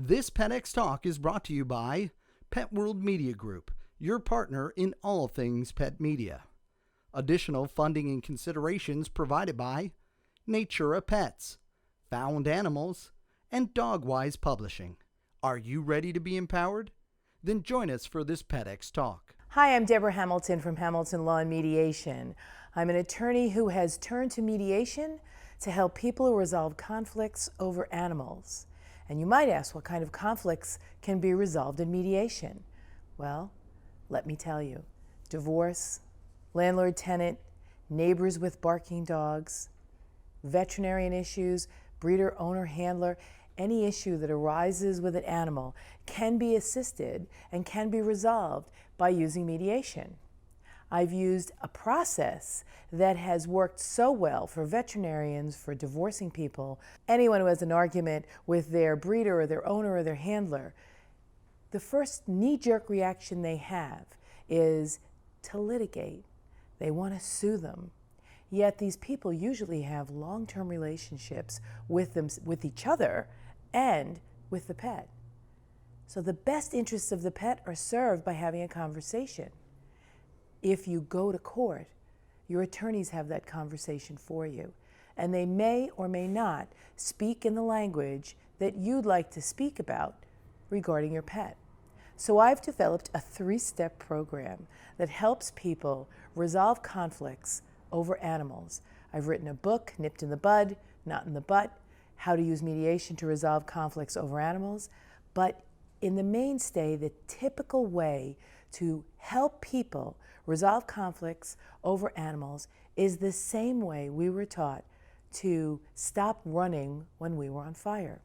This PetX Talk is brought to you by Pet World Media Group, your partner in all things pet media. Additional funding and considerations provided by Natura Pets, Found Animals, and Dogwise Publishing. Are you ready to be empowered? Then join us for this PetX Talk. Hi, I'm Debra Hamilton from Hamilton Law Mediation. I'm an attorney who has turned to mediation to help people resolve conflicts over animals. And you might ask, what kind of conflicts can be resolved in mediation? Well, let me tell you. Divorce, landlord-tenant, neighbors with barking dogs, veterinarian issues, breeder, owner, handler, any issue that arises with an animal can be assisted and can be resolved by using mediation. I've used a process that has worked so well for veterinarians, for divorcing people, anyone who has an argument with their breeder or their owner or their handler. The first knee-jerk reaction they have is to litigate. They want to sue them. Yet these people usually have long-term relationships with each other and with the pet. So the best interests of the pet are served by having a conversation. If you go to court, your attorneys have that conversation for you, and they may or may not speak in the language that you'd like to speak about regarding your pet. So I've developed a 3-step program that helps people resolve conflicts over animals. I've written a book, Nipped in the Bud, Not in the Butt, How to Use Mediation to Resolve Conflicts Over Animals. But in the mainstay, the typical way to help people resolve conflicts over animals is the same way we were taught to stop running when we were on fire.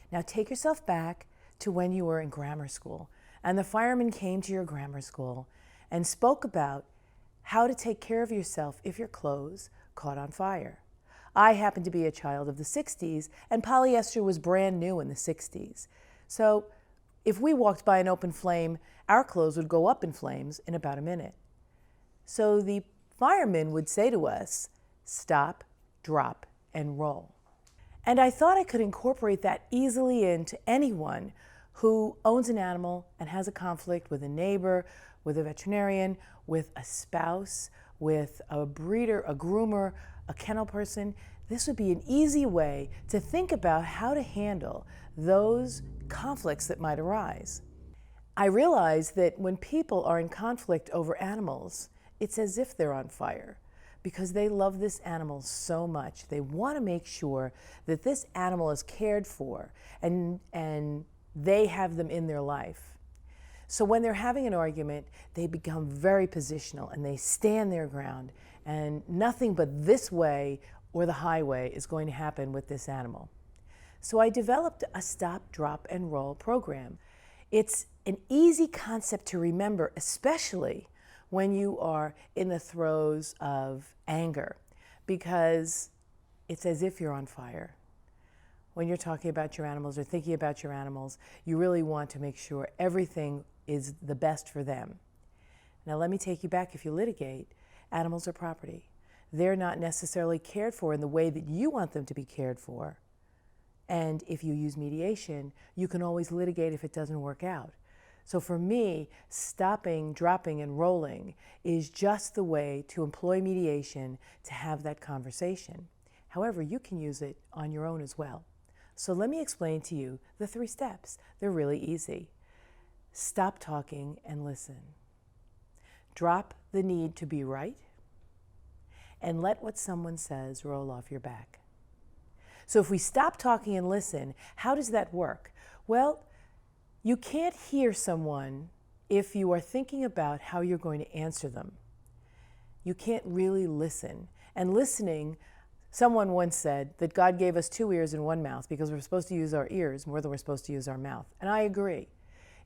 Now take yourself back to when you were in grammar school and the fireman came to your grammar school and spoke about how to take care of yourself if your clothes caught on fire. I happen to be a child of the 60s, and polyester was brand new in the 60s. So if we walked by an open flame, our clothes would go up in flames in about a minute. So the fireman would say to us, stop, drop, and roll. And I thought I could incorporate that easily into anyone who owns an animal and has a conflict with a neighbor, with a veterinarian, with a spouse, with a breeder, a groomer, a kennel person. This would be an easy way to think about how to handle those conflicts that might arise. I realize that when people are in conflict over animals, it's as if they're on fire because they love this animal so much. They want to make sure that this animal is cared for and they have them in their life. So when they're having an argument, they become very positional and they stand their ground, and nothing but this way or the highway is going to happen with this animal. So I developed a stop, drop, and roll program. It's an easy concept to remember, especially when you are in the throes of anger, because it's as if you're on fire. When you're talking about your animals or thinking about your animals, you really want to make sure everything is the best for them. Now let me take you back. If you litigate, animals are property. They're not necessarily cared for in the way that you want them to be cared for. And if you use mediation, you can always litigate if it doesn't work out. So for me, stopping, dropping, and rolling is just the way to employ mediation to have that conversation. However, you can use it on your own as well. So let me explain to you the 3 steps. They're really easy. Stop talking and listen. Drop the need to be right, and let what someone says roll off your back. So if we stop talking and listen, how does that work? Well, you can't hear someone if you are thinking about how you're going to answer them. You can't really listen. And listening, someone once said that God gave us 2 ears and 1 mouth because we're supposed to use our ears more than we're supposed to use our mouth. And I agree.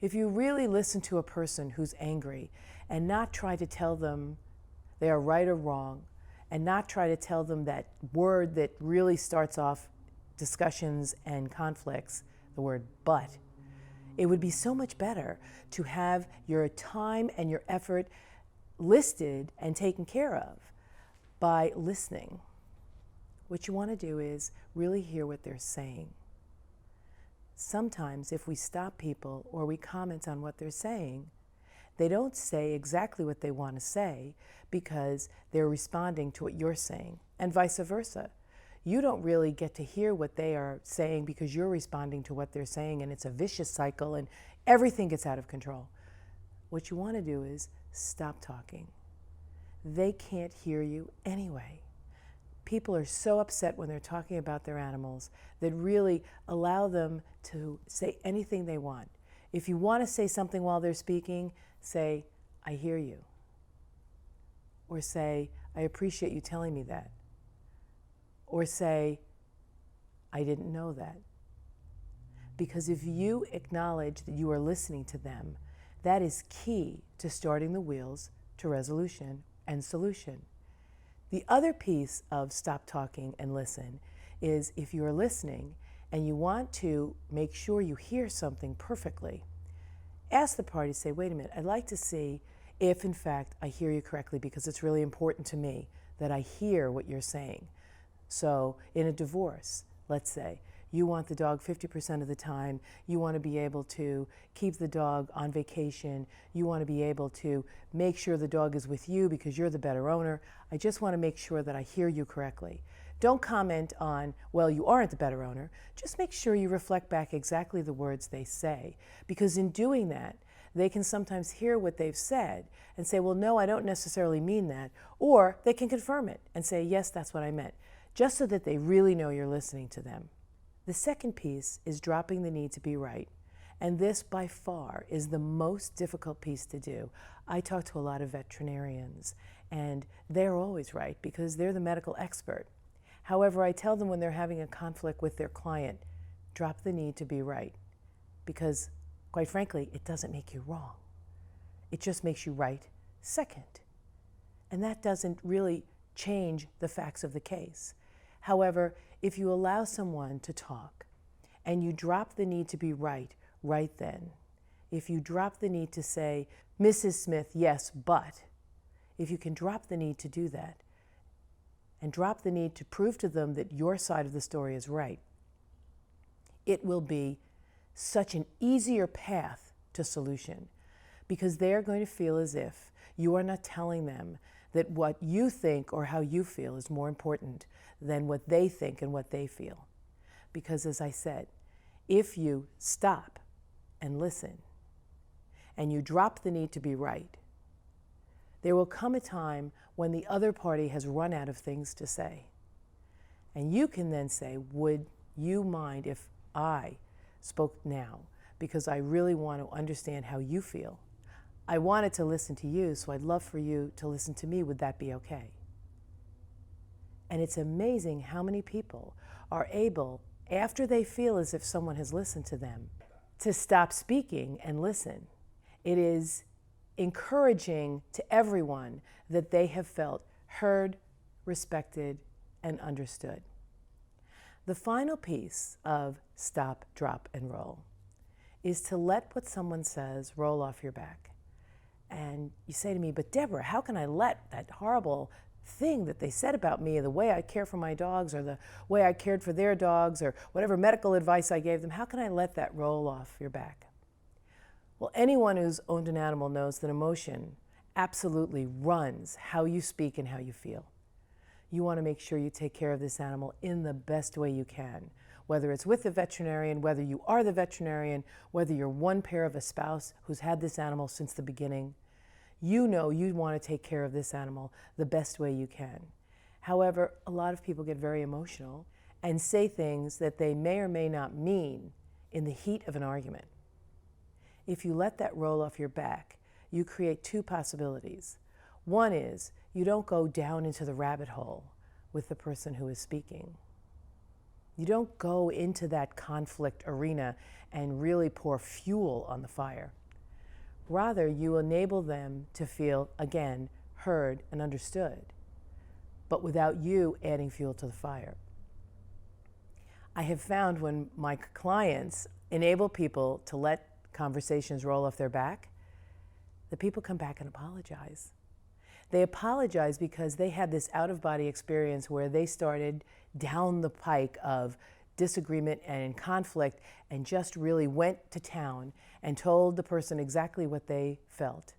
If you really listen to a person who's angry and not try to tell them they are right or wrong, and not try to tell them that word that really starts off discussions and conflicts, the word but, it would be so much better to have your time and your effort listed and taken care of by listening. What you want to do is really hear what they're saying. sometimes if we stop people or we comment on what they're saying, they don't say exactly what they want to say because they're responding to what you're saying, and vice versa. You don't really get to hear what they are saying because you're responding to what they're saying, and it's a vicious cycle and everything gets out of control. What you want to do is stop talking. They can't hear you anyway. People are so upset when they're talking about their animals that really allow them to say anything they want. If you want to say something while they're speaking, say, "I hear you." Or say, "I appreciate you telling me that." Or say, "I didn't know that." Because if you acknowledge that you are listening to them, that is key to starting the wheels to resolution and solution. The other piece of stop talking and listen is if you're listening and you want to make sure you hear something perfectly, ask the party, say, "Wait a minute, I'd like to see if in fact I hear you correctly because it's really important to me that I hear what you're saying." So in a divorce, let's say, you want the dog 50% of the time, you want to be able to keep the dog on vacation, you want to be able to make sure the dog is with you because you're the better owner. I just want to make sure that I hear you correctly. Don't comment on, well, you aren't the better owner. Just make sure you reflect back exactly the words they say, because in doing that, they can sometimes hear what they've said and say, well, no, I don't necessarily mean that. Or they can confirm it and say, yes, that's what I meant, just so that they really know you're listening to them. The second piece is dropping the need to be right. And this, by far, is the most difficult piece to do. I talk to a lot of veterinarians, and they're always right because they're the medical expert. However, I tell them when they're having a conflict with their client, drop the need to be right. Because, quite frankly, it doesn't make you wrong. It just makes you right second. And that doesn't really change the facts of the case. However, if you allow someone to talk and you drop the need to be right then, if you drop the need to say, "Mrs. Smith, yes, but," if you can drop the need to do that and drop the need to prove to them that your side of the story is right, it will be such an easier path to solution because they're going to feel as if you are not telling them that what you think or how you feel is more important than what they think and what they feel. Because as I said, if you stop and listen and you drop the need to be right, there will come a time when the other party has run out of things to say. And you can then say, would you mind if I spoke now? Because I really want to understand how you feel. I wanted to listen to you, so I'd love for you to listen to me. Would that be okay? And it's amazing how many people are able, after they feel as if someone has listened to them, to stop speaking and listen. It is encouraging to everyone that they have felt heard, respected, and understood. The final piece of stop, drop, and roll is to let what someone says roll off your back. And you say to me, "But Deborah, how can I let that horrible thing that they said about me, the way I care for my dogs or the way I cared for their dogs or whatever medical advice I gave them, how can I let that roll off your back?" Well, anyone who's owned an animal knows that emotion absolutely runs how you speak and how you feel. You want to make sure you take care of this animal in the best way you can, whether it's with the veterinarian, whether you are the veterinarian, whether you're one pair of a spouse who's had this animal since the beginning. You know you want to take care of this animal the best way you can. However, a lot of people get very emotional and say things that they may or may not mean in the heat of an argument. If you let that roll off your back, you create two possibilities. One is you don't go down into the rabbit hole with the person who is speaking. You don't go into that conflict arena and really pour fuel on the fire. Rather, you enable them to feel, again, heard and understood, but without you adding fuel to the fire. I have found when my clients enable people to let conversations roll off their back, the people come back and apologize. They apologize because they had this out-of-body experience where they started down the pike of disagreement and in conflict and just really went to town and told the person exactly what they felt.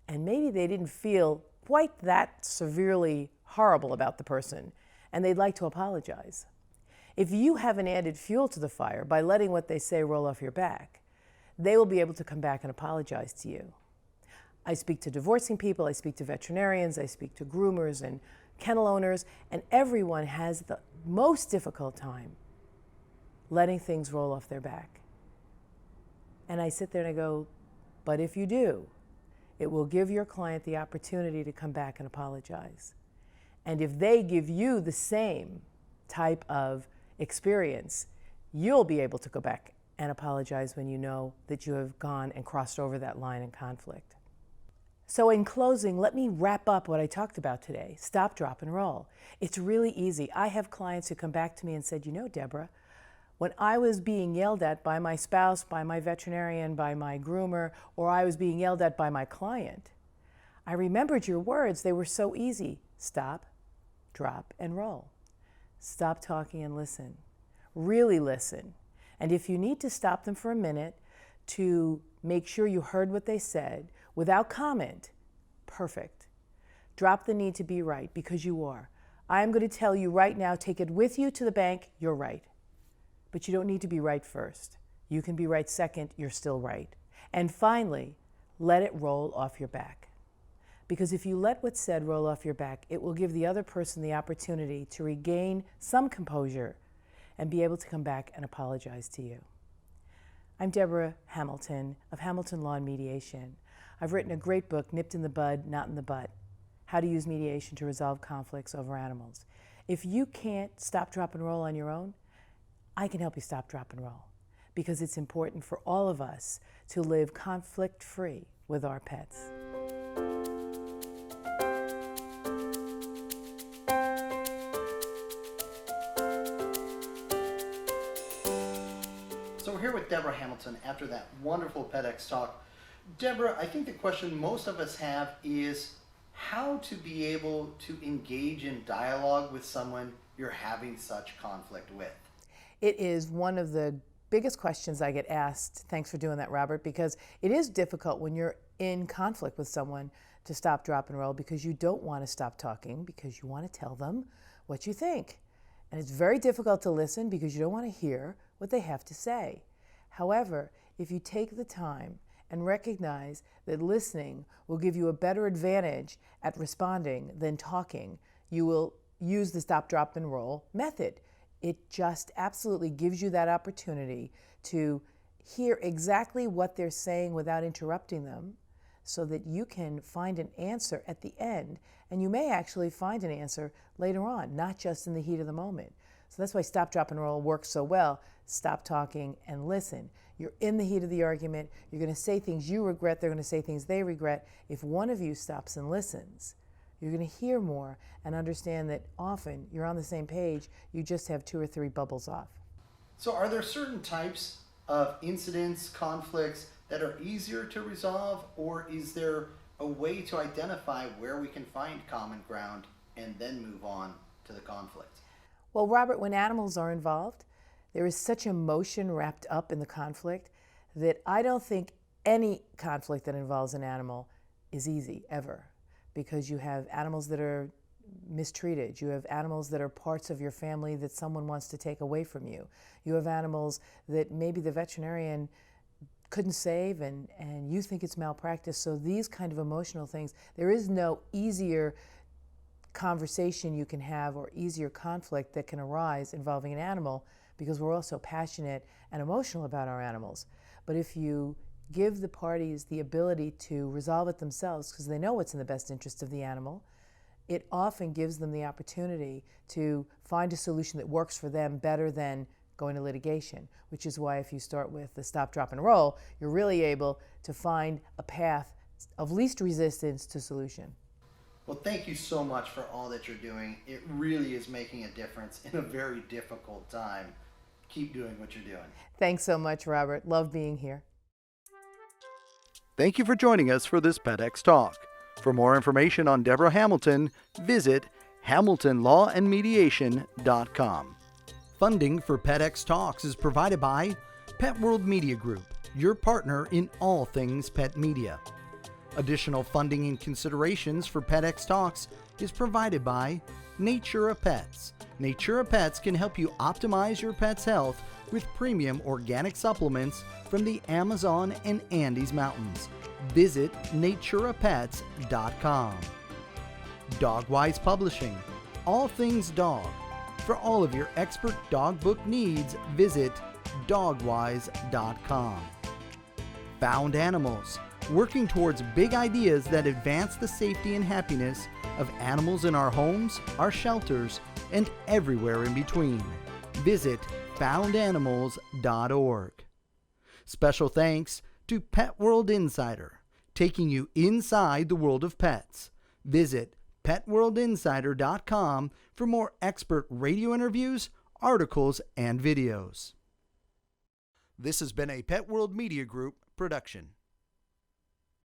And maybe they didn't feel quite that severely horrible about the person, and they'd like to apologize. If you haven't added fuel to the fire by letting what they say roll off your back, they will be able to come back and apologize to you. I speak to divorcing people, I speak to veterinarians, I speak to groomers and kennel owners, and everyone has the most difficult time letting things roll off their back. And I sit there and I go, but if you do, it will give your client the opportunity to come back and apologize. And if they give you the same type of experience, you'll be able to go back and apologize when you know that you have gone and crossed over that line in conflict. So in closing, let me wrap up what I talked about today. Stop, drop, and roll. It's really easy. I have clients who come back to me and said, you know, Debra, when I was being yelled at by my spouse, by my veterinarian, by my groomer, or I was being yelled at by my client, I remembered your words. They were so easy. Stop, drop, and roll. Stop talking and listen. Really listen. And if you need to stop them for a minute to make sure you heard what they said without comment, perfect. Drop the need to be right, because you are. I am going to tell you right now, take it with you to the bank, you're right. But you don't need to be right first. You can be right second, you're still right. And finally, let it roll off your back. Because if you let what's said roll off your back, it will give the other person the opportunity to regain some composure and be able to come back and apologize to you. I'm Debra Hamilton of Hamilton Law Mediation. I've written a great book, Nipped in the Bud, Not in the Butt, How to Use Mediation to Resolve Conflicts Over Animals. If you can't stop, drop, and roll on your own, I can help you stop, drop, and roll, because it's important for all of us to live conflict-free with our pets. So we're here with Debra Hamilton after that wonderful PetX talk. Debra, I think the question most of us have is how to be able to engage in dialogue with someone you're having such conflict with. It is one of the biggest questions I get asked. Thanks for doing that, Robert, because it is difficult when you're in conflict with someone to stop, drop, and roll, because you don't want to stop talking, because you want to tell them what you think. And it's very difficult to listen because you don't want to hear what they have to say. However, if you take the time and recognize that listening will give you a better advantage at responding than talking, you will use the stop, drop, and roll method. It just absolutely gives you that opportunity to hear exactly what they're saying without interrupting them, so that you can find an answer at the end. And you may actually find an answer later on, not just in the heat of the moment. So that's why stop, drop, and roll works so well. Stop talking and listen. You're in the heat of the argument. You're going to say things you regret. They're going to say things they regret. If one of you stops and listens, you're going to hear more and understand that often you're on the same page. You just have 2 or 3 bubbles off. So are there certain types of incidents, conflicts that are easier to resolve, or is there a way to identify where we can find common ground and then move on to the conflict? Well, Robert, when animals are involved, there is such emotion wrapped up in the conflict that I don't think any conflict that involves an animal is easy, ever. Because you have animals that are mistreated. You have animals that are parts of your family that someone wants to take away from you. You have animals that maybe the veterinarian couldn't save and you think it's malpractice. So these kind of emotional things, there is no easier conversation you can have or easier conflict that can arise involving an animal, because we're also passionate and emotional about our animals. But if you give the parties the ability to resolve it themselves, because they know what's in the best interest of the animal, it often gives them the opportunity to find a solution that works for them better than going to litigation, which is why if you start with the stop, drop, and roll, you're really able to find a path of least resistance to solution. Well, thank you so much for all that you're doing. It really is making a difference in a very difficult time. Keep doing what you're doing. Thanks so much, Robert. Love being here. Thank you for joining us for this PetX Talk. For more information on Debra Hamilton, visit HamiltonLawandMediation.com. Funding for PetX Talks is provided by Pet World Media Group, your partner in all things pet media. Additional funding and considerations for PetX Talks is provided by Natura Pets. Natura Pets can help you optimize your pet's health with premium organic supplements from the Amazon and Andes Mountains. Visit naturapets.com. Dogwise Publishing, all things dog. For all of your expert dog book needs, visit dogwise.com. Found Animals, working towards big ideas that advance the safety and happiness of animals in our homes, our shelters, and everywhere in between. Visit foundanimals.org. Special thanks to Pet World Insider, taking you inside the world of pets. Visit petworldinsider.com for more expert radio interviews, articles, and videos. This has been a Pet World Media Group production.